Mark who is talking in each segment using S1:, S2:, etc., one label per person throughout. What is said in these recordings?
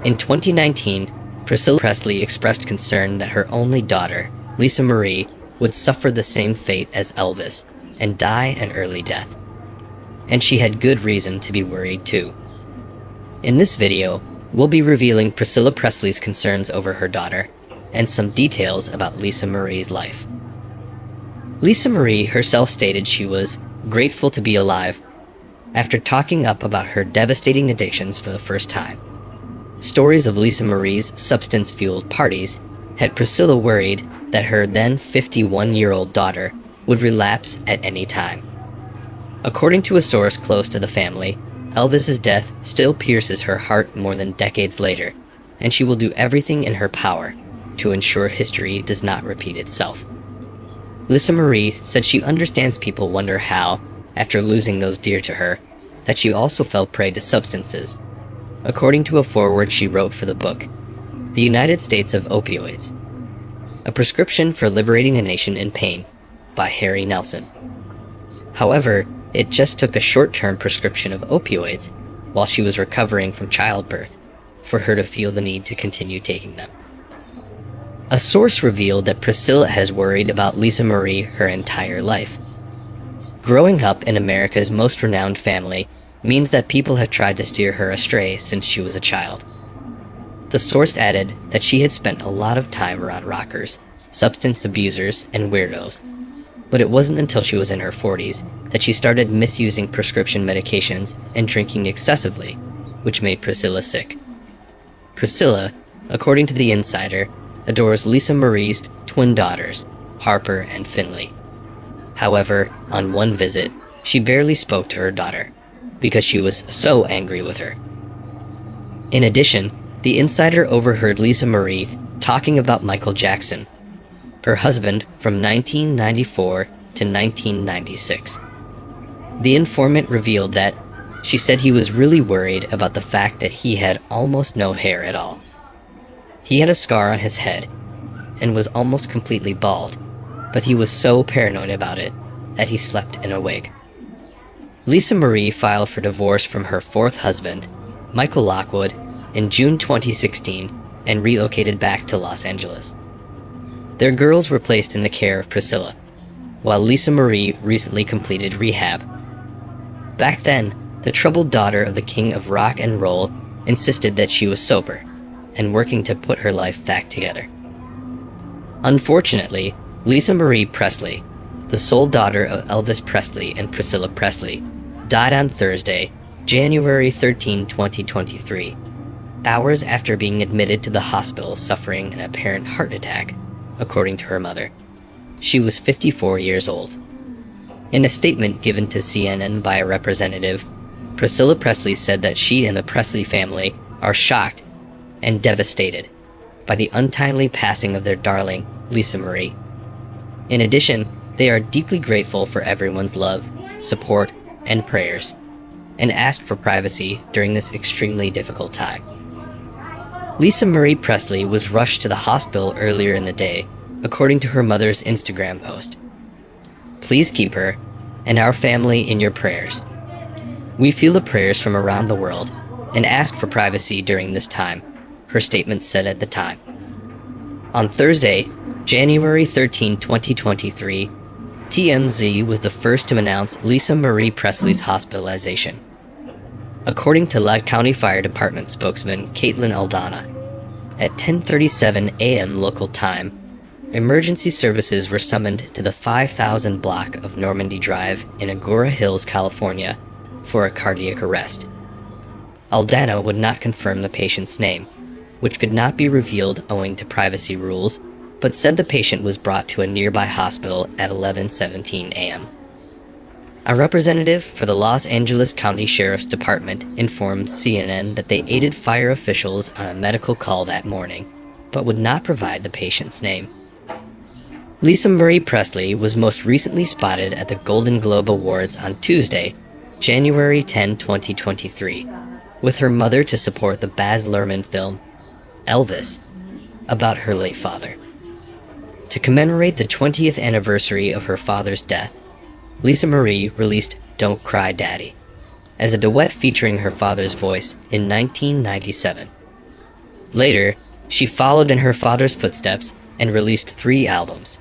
S1: In 2019, Priscilla Presley expressed concern that her only daughter, Lisa Marie, would suffer the same fate as Elvis and die an early death. And she had good reason to be worried too. In this video, we'll be revealing Priscilla Presley's concerns over her daughter and some details about Lisa Marie's life. Lisa Marie herself stated she was grateful to be alive after talking up about her devastating addictions for the first time. Stories of Lisa Marie's substance-fueled parties had Priscilla worried that her then 51-year-old daughter would relapse at any time. According to a source close to the family, Elvis's death still pierces her heart more than decades later, and she will do everything in her power to ensure history does not repeat itself. Lisa Marie said she understands people wonder how, after losing those dear to her, that she also fell prey to substances. According to a foreword she wrote for the book, The United States of Opioids, A Prescription for Liberating a Nation in Pain, by Harry Nelson. However, it just took a short-term prescription of opioids while she was recovering from childbirth for her to feel the need to continue taking them. A source revealed that Priscilla has worried about Lisa Marie her entire life. Growing up in America's most renowned family means that people have tried to steer her astray since she was a child. The source added that she had spent a lot of time around rockers, substance abusers, and weirdos, but it wasn't until she was in her 40s that she started misusing prescription medications and drinking excessively, which made Priscilla sick. Priscilla, according to The Insider, adores Lisa Marie's twin daughters, Harper and Finley. However, on one visit, she barely spoke to her daughter because she was so angry with her. In addition, The Insider overheard Lisa Marie talking about Michael Jackson, her husband from 1994 to 1996. The informant revealed that she said he was really worried about the fact that he had almost no hair at all. He had a scar on his head and was almost completely bald, but he was so paranoid about it that he slept in a wig. Lisa Marie filed for divorce from her fourth husband, Michael Lockwood, in June 2016 and relocated back to Los Angeles. Their girls were placed in the care of Priscilla, while Lisa Marie recently completed rehab. Back then, the troubled daughter of the king of rock and roll insisted that she was sober and working to put her life back together. Unfortunately, Lisa Marie Presley, the sole daughter of Elvis Presley and Priscilla Presley, died on Thursday, January 13, 2023, hours after being admitted to the hospital suffering an apparent heart attack, according to her mother. She was 54 years old. In a statement given to CNN by a representative, Priscilla Presley said that she and the Presley family are shocked and devastated by the untimely passing of their darling, Lisa Marie. In addition, they are deeply grateful for everyone's love, support, and prayers, and asked for privacy during this extremely difficult time. Lisa Marie Presley was rushed to the hospital earlier in the day, according to her mother's Instagram post. Please keep her and our family in your prayers. We feel the prayers from around the world and ask for privacy during this time, her statement said at the time. On Thursday, January 13, 2023, TMZ was the first to announce Lisa Marie Presley's hospitalization. According to Lake County Fire Department spokesman Caitlin Aldana, at 10:37 a.m. local time, emergency services were summoned to the 5000 block of Normandy Drive in Agoura Hills, California, for a cardiac arrest. Aldana would not confirm the patient's name, which could not be revealed owing to privacy rules, but said the patient was brought to a nearby hospital at 11:17 a.m. A representative for the Los Angeles County Sheriff's Department informed CNN that they aided fire officials on a medical call that morning, but would not provide the patient's name. Lisa Marie Presley was most recently spotted at the Golden Globe Awards on Tuesday, January 10, 2023, with her mother to support the Baz Luhrmann film, Elvis, about her late father. To commemorate the 20th anniversary of her father's death, Lisa Marie released Don't Cry Daddy, as a duet featuring her father's voice in 1997. Later, she followed in her father's footsteps and released 3 albums.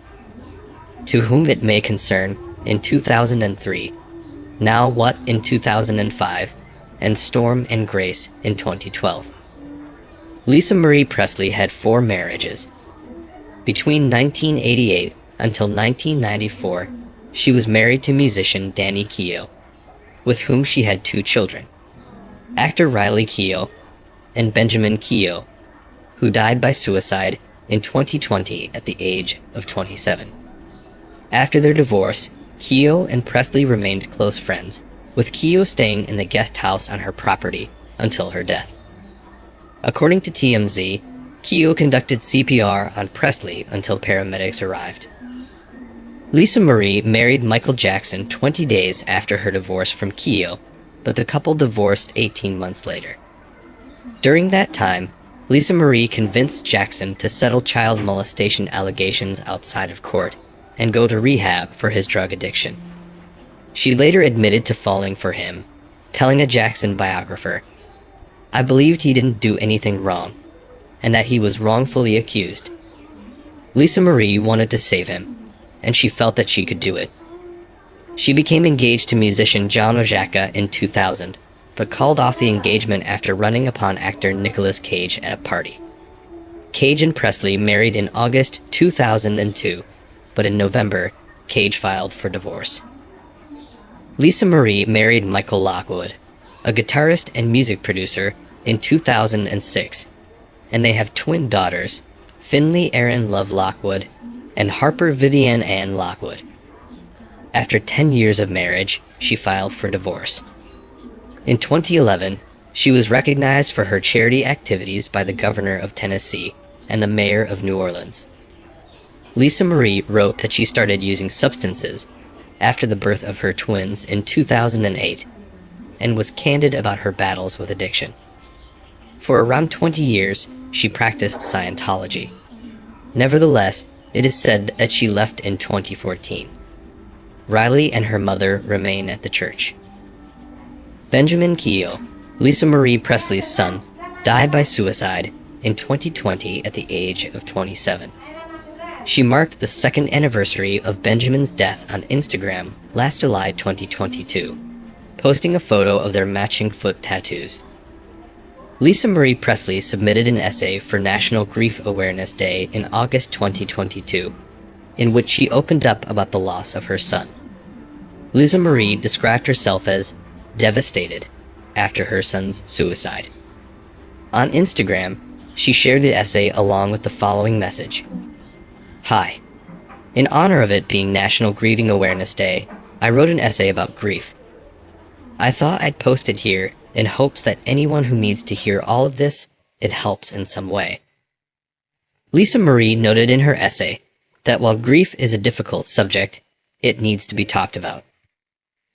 S1: To Whom It May Concern in 2003, Now What in 2005, and Storm and Grace in 2012. Lisa Marie Presley had 4 marriages. Between 1988 until 1994, she was married to musician Danny Keough, with whom she had 2 children, actor Riley Keough and Benjamin Keough, who died by suicide in 2020 at the age of 27. After their divorce, Keough and Presley remained close friends, with Keough staying in the guest house on her property until her death. According to TMZ, Keough conducted CPR on Presley until paramedics arrived. Lisa Marie married Michael Jackson 20 days after her divorce from Keough, but the couple divorced 18 months later. During that time, Lisa Marie convinced Jackson to settle child molestation allegations outside of court and go to rehab for his drug addiction. She later admitted to falling for him, telling a Jackson biographer, "I believed he didn't do anything wrong, and that he was wrongfully accused." Lisa Marie wanted to save him, and she felt that she could do it. She became engaged to musician John Ojaka in 2000, but called off the engagement after running upon actor Nicolas Cage at a party. Cage and Presley married in August 2002, but in November, Cage filed for divorce. Lisa Marie married Michael Lockwood, a guitarist and music producer, in 2006, and they have twin daughters, Finley Erin Love Lockwood and Harper Vivienne Ann Lockwood. After 10 years of marriage, she filed for divorce. In 2011, she was recognized for her charity activities by the governor of Tennessee and the mayor of New Orleans. Lisa Marie wrote that she started using substances after the birth of her twins in 2008 and was candid about her battles with addiction. For around 20 years, she practiced Scientology. Nevertheless, it is said that she left in 2014. Riley and her mother remain at the church. Benjamin Keough, Lisa Marie Presley's son, died by suicide in 2020 at the age of 27. She marked the 2nd anniversary of Benjamin's death on Instagram last July 2022, posting a photo of their matching foot tattoos. Lisa Marie Presley submitted an essay for National Grief Awareness Day in August 2022, in which she opened up about the loss of her son. Lisa Marie described herself as devastated after her son's suicide. On Instagram, she shared the essay along with the following message. "Hi. In honor of it being National Grieving Awareness Day, I wrote an essay about grief. I thought I'd post it here in hopes that anyone who needs to hear all of this, it helps in some way." Lisa Marie noted in her essay that while grief is a difficult subject, it needs to be talked about.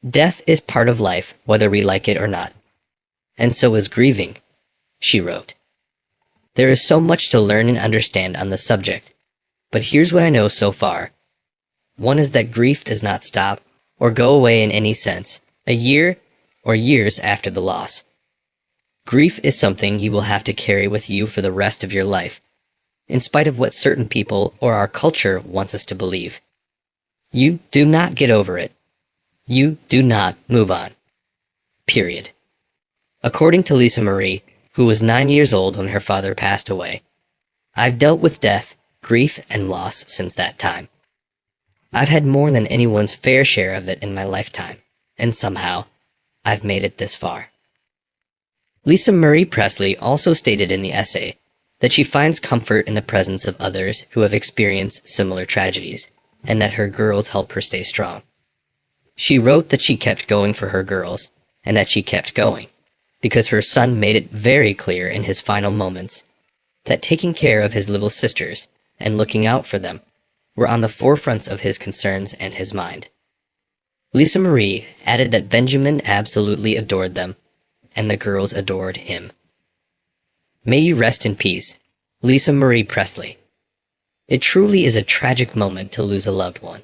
S1: "Death is part of life, whether we like it or not. And so is grieving," she wrote. "There is so much to learn and understand on the subject, but here's what I know so far. One is that grief does not stop or go away in any sense, a year or years after the loss. Grief is something you will have to carry with you for the rest of your life, in spite of what certain people or our culture wants us to believe. You do not get over it. You do not move on. Period." According to Lisa Marie, who was 9 years old when her father passed away, "I've dealt with death, grief, and loss since that time. I've had more than anyone's fair share of it in my lifetime, and somehow, I've made it this far." Lisa Marie Presley also stated in the essay that she finds comfort in the presence of others who have experienced similar tragedies, and that her girls help her stay strong. She wrote that she kept going for her girls, and that she kept going, because her son made it very clear in his final moments that taking care of his little sisters and looking out for them were on the forefronts of his concerns and his mind. Lisa Marie added that Benjamin absolutely adored them, and the girls adored him. May you rest in peace, Lisa Marie Presley. It truly is a tragic moment to lose a loved one,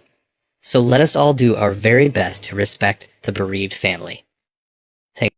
S1: so let us all do our very best to respect the bereaved family.